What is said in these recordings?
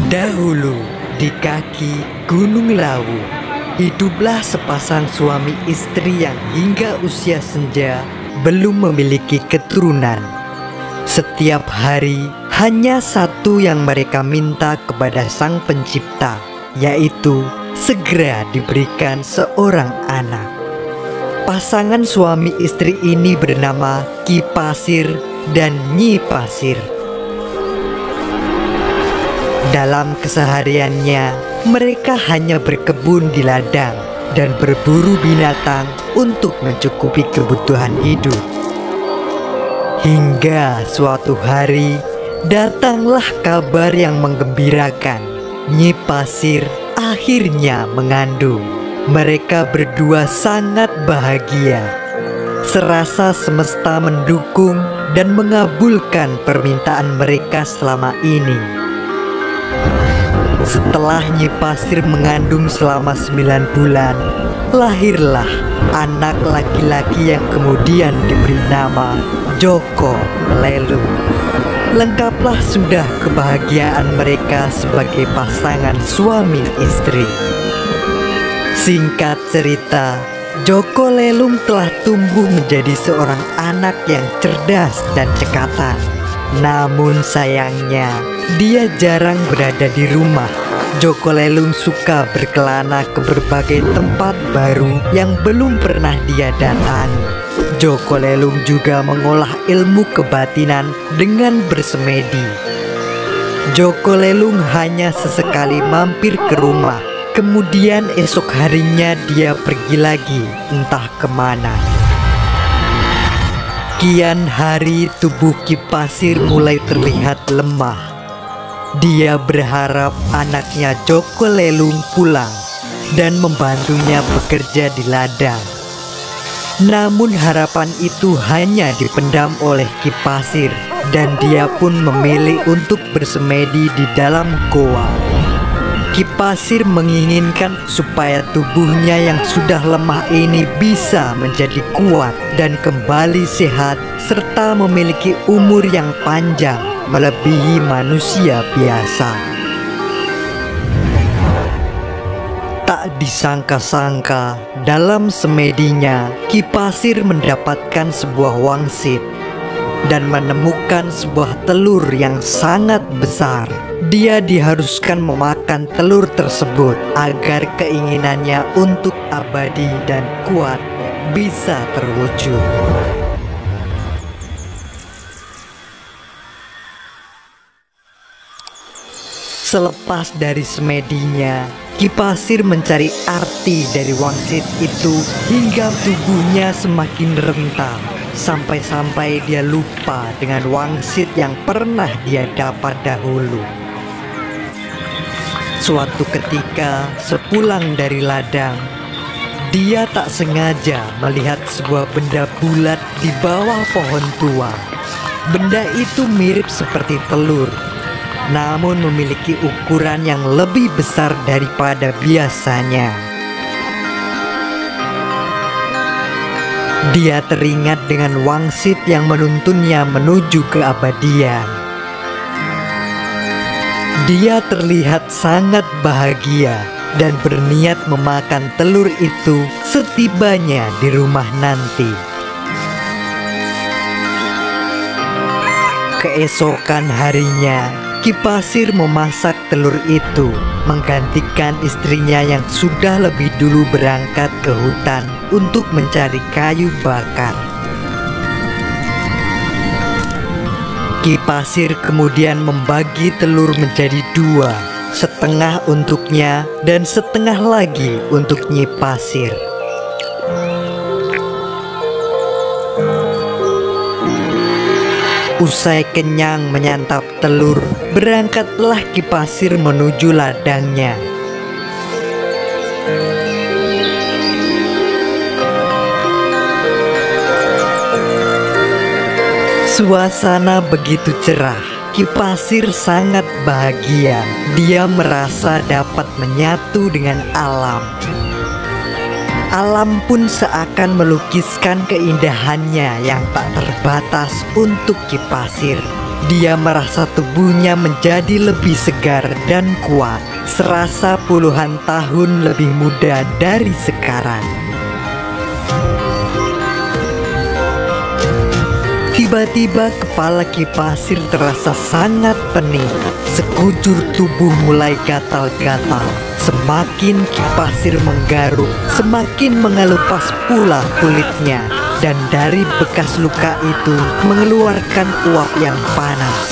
Dahulu di kaki Gunung Lawu, hiduplah sepasang suami istri yang hingga usia senja belum memiliki keturunan. Setiap hari hanya satu yang mereka minta kepada Sang Pencipta, yaitu segera diberikan seorang anak. Pasangan suami istri ini bernama Ki Pasir dan Nyi Pasir. Dalam kesehariannya, mereka hanya berkebun di ladang dan berburu binatang untuk mencukupi kebutuhan hidup. Hingga suatu hari, datanglah kabar yang menggembirakan. Nyi Pasir akhirnya mengandung. Mereka berdua sangat bahagia. Serasa semesta mendukung dan mengabulkan permintaan mereka selama ini. Setelah Nyi Pasir mengandung selama 9 bulan, lahirlah anak laki-laki yang kemudian diberi nama Joko Lelung. Lengkaplah sudah kebahagiaan mereka sebagai pasangan suami istri. Singkat cerita, Joko Lelung telah tumbuh menjadi seorang anak yang cerdas dan cekatan. Namun sayangnya, dia jarang berada di rumah. Joko Lelung suka berkelana ke berbagai tempat baru yang belum pernah dia datangi. Joko Lelung juga mengolah ilmu kebatinan dengan bersemedi. Joko Lelung hanya sesekali mampir ke rumah. Kemudian esok harinya dia pergi lagi, entah kemana. Kian hari tubuh Ki Pasir mulai terlihat lemah. Dia berharap anaknya Joko Lelung pulang dan membantunya bekerja di ladang. Namun harapan itu hanya dipendam oleh Ki Pasir dan dia pun memilih untuk bersemedi di dalam goa. Ki Pasir menginginkan supaya tubuhnya yang sudah lemah ini bisa menjadi kuat dan kembali sehat serta memiliki umur yang panjang melebihi manusia biasa. Tak disangka-sangka, dalam semedinya Ki Pasir mendapatkan sebuah wangsit dan menemukan sebuah telur yang sangat besar. Dia diharuskan memakan telur tersebut agar keinginannya untuk abadi dan kuat bisa terwujud. Selepas dari semedinya, Ki Pasir mencari arti dari wangsit itu hingga tubuhnya semakin rentang. Sampai-sampai dia lupa dengan wangsit yang pernah dia dapat dahulu. Suatu ketika, sepulang dari ladang, dia tak sengaja melihat sebuah benda bulat di bawah pohon tua. Benda itu mirip seperti telur, namun memiliki ukuran yang lebih besar daripada biasanya. Dia teringat dengan wangsit yang menuntunnya menuju keabadian. Dia terlihat sangat bahagia dan berniat memakan telur itu setibanya di rumah nanti. Keesokan harinya, Ki Pasir memasak telur itu, menggantikan istrinya yang sudah lebih dulu berangkat ke hutan untuk mencari kayu bakar. Ki Pasir kemudian membagi telur menjadi 2, setengah untuknya dan setengah lagi untuk Nyi Pasir. Usai kenyang menyantap telur, berangkatlah Ki Pasir menuju ladangnya. Suasana begitu cerah. Ki Pasir sangat bahagia. Dia merasa dapat menyatu dengan alam. Alam pun seakan melukiskan keindahannya yang tak terbatas untuk Ki Pasir. Dia merasa tubuhnya menjadi lebih segar dan kuat, serasa puluhan tahun lebih muda dari sekarang. Tiba-tiba kepala Ki Pasir terasa sangat pening. Sekujur tubuh mulai gatal-gatal. Semakin Ki Pasir menggaruk, semakin mengelupas pula kulitnya. Dan dari bekas luka itu mengeluarkan uap yang panas.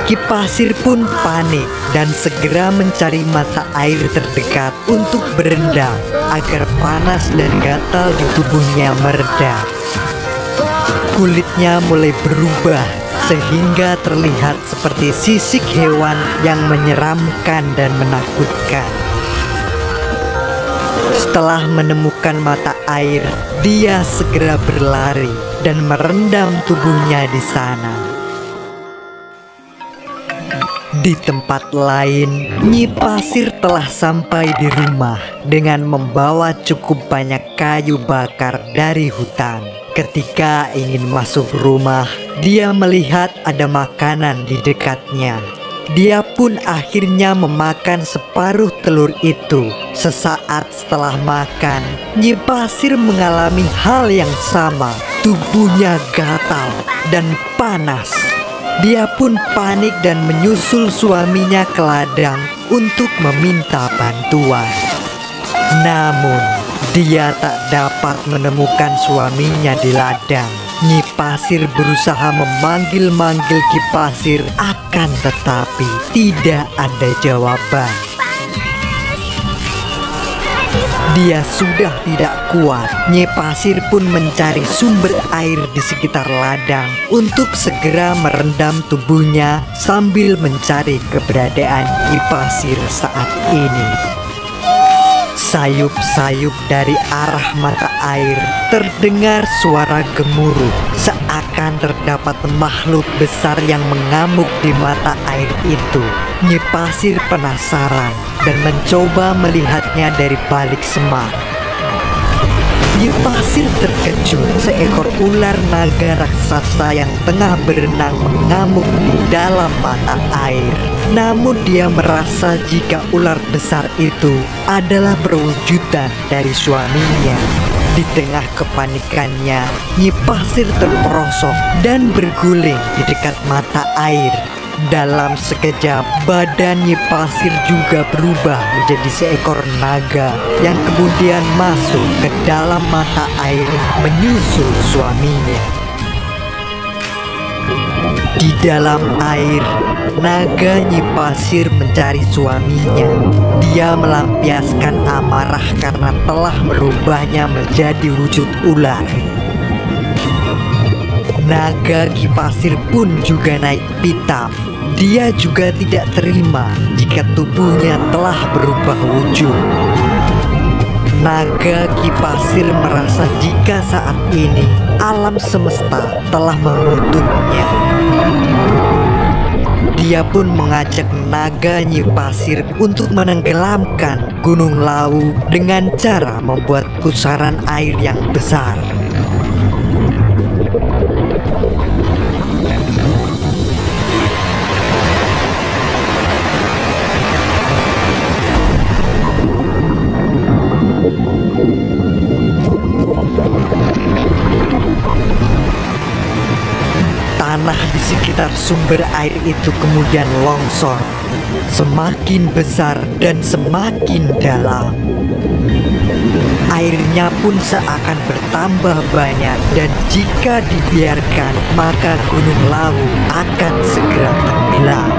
Ki Pasir pun panik dan segera mencari mata air terdekat untuk berendam agar panas dan gatal di tubuhnya mereda. Kulitnya mulai berubah sehingga terlihat seperti sisik hewan yang menyeramkan dan menakutkan. Setelah menemukan mata air, dia segera berlari dan merendam tubuhnya di sana. Di tempat lain, Nyi Pasir telah sampai di rumah dengan membawa cukup banyak kayu bakar dari hutan. Ketika ingin masuk rumah, dia melihat ada makanan di dekatnya. Dia pun akhirnya memakan separuh telur itu. Sesaat setelah makan, Nyi Pasir mengalami hal yang sama. Tubuhnya gatal dan panas. Dia pun panik dan menyusul suaminya ke ladang untuk meminta bantuan. Namun, dia tak dapat menemukan suaminya di ladang. Nyi Pasir berusaha memanggil-manggil Ki Pasir, akan tetapi tidak ada jawaban. Dia sudah tidak kuat. Nyi Pasir pun mencari sumber air di sekitar ladang untuk segera merendam tubuhnya sambil mencari keberadaan Ki Pasir saat ini. Sayup-sayup dari arah mata air terdengar suara gemuruh, seakan terdapat makhluk besar yang mengamuk di mata air itu. Nyi Pasir penasaran dan mencoba melihatnya dari balik semak. Nyi Pasir terkejut, seekor ular naga raksasa yang tengah berenang mengamuk di dalam mata air. Namun dia merasa jika ular besar itu adalah perwujudan dari suaminya. Di tengah kepanikannya, Nyi Pasir terperosok dan berguling di dekat mata air. Dalam sekejap, badan Nyi Pasir juga berubah menjadi seekor naga yang kemudian masuk ke dalam mata air menyusul suaminya. Di dalam air, naga Nyi Pasir mencari suaminya. Dia melampiaskan amarah karena telah merubahnya menjadi wujud ular. Naga Ki Pasir pun juga naik pitam. Dia juga tidak terima jika tubuhnya telah berubah wujud. Naga Ki Pasir merasa jika saat ini alam semesta telah mengutuknya. Dia pun mengajak naga Nyi Pasir untuk menenggelamkan Gunung Lawu dengan cara membuat pusaran air yang besar. Tanah di sekitar sumber air itu kemudian longsor, semakin besar dan semakin dalam. Airnya pun seakan bertambah banyak, dan jika dibiarkan maka Gunung Lawu akan segera tenggelam.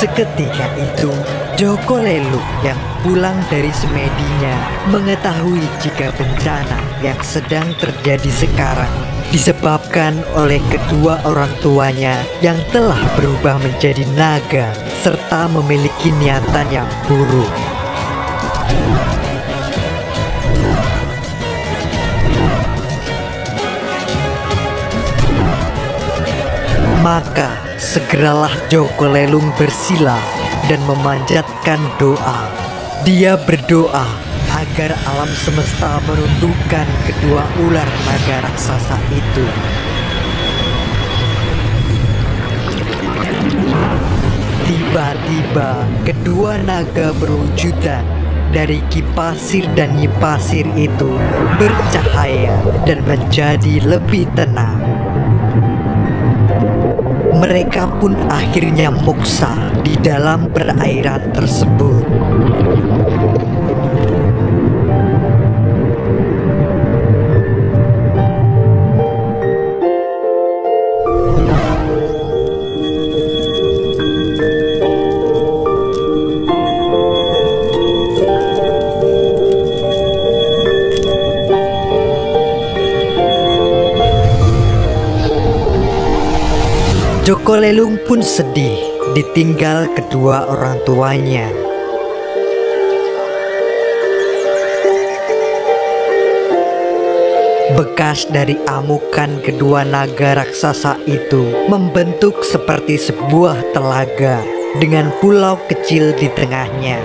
Seketika itu, Joko Lelung yang pulang dari semedinya mengetahui jika bencana yang sedang terjadi sekarang disebabkan oleh kedua orang tuanya yang telah berubah menjadi naga serta memiliki niatan yang buruk. Maka segeralah Joko Lelung bersila dan memanjatkan doa. Dia berdoa agar alam semesta menundukkan kedua ular naga raksasa itu. Tiba-tiba kedua naga berwujudan dari Ki Pasir dan Nyi Pasir itu bercahaya dan menjadi lebih tenang. Mereka pun akhirnya moksa di dalam perairan tersebut. Joko Lelung pun sedih ditinggal kedua orang tuanya. Bekas dari amukan kedua naga raksasa itu membentuk seperti sebuah telaga dengan pulau kecil di tengahnya.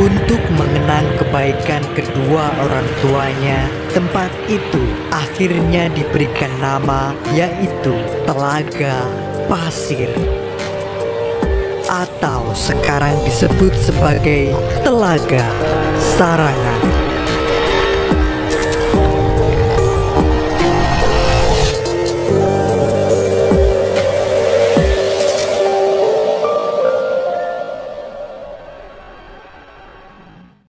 Untuk mengenang kebaikan kedua orang tuanya, tempat itu akhirnya diberikan nama yaitu Telaga Pasir, atau sekarang disebut sebagai Telaga Sarangan.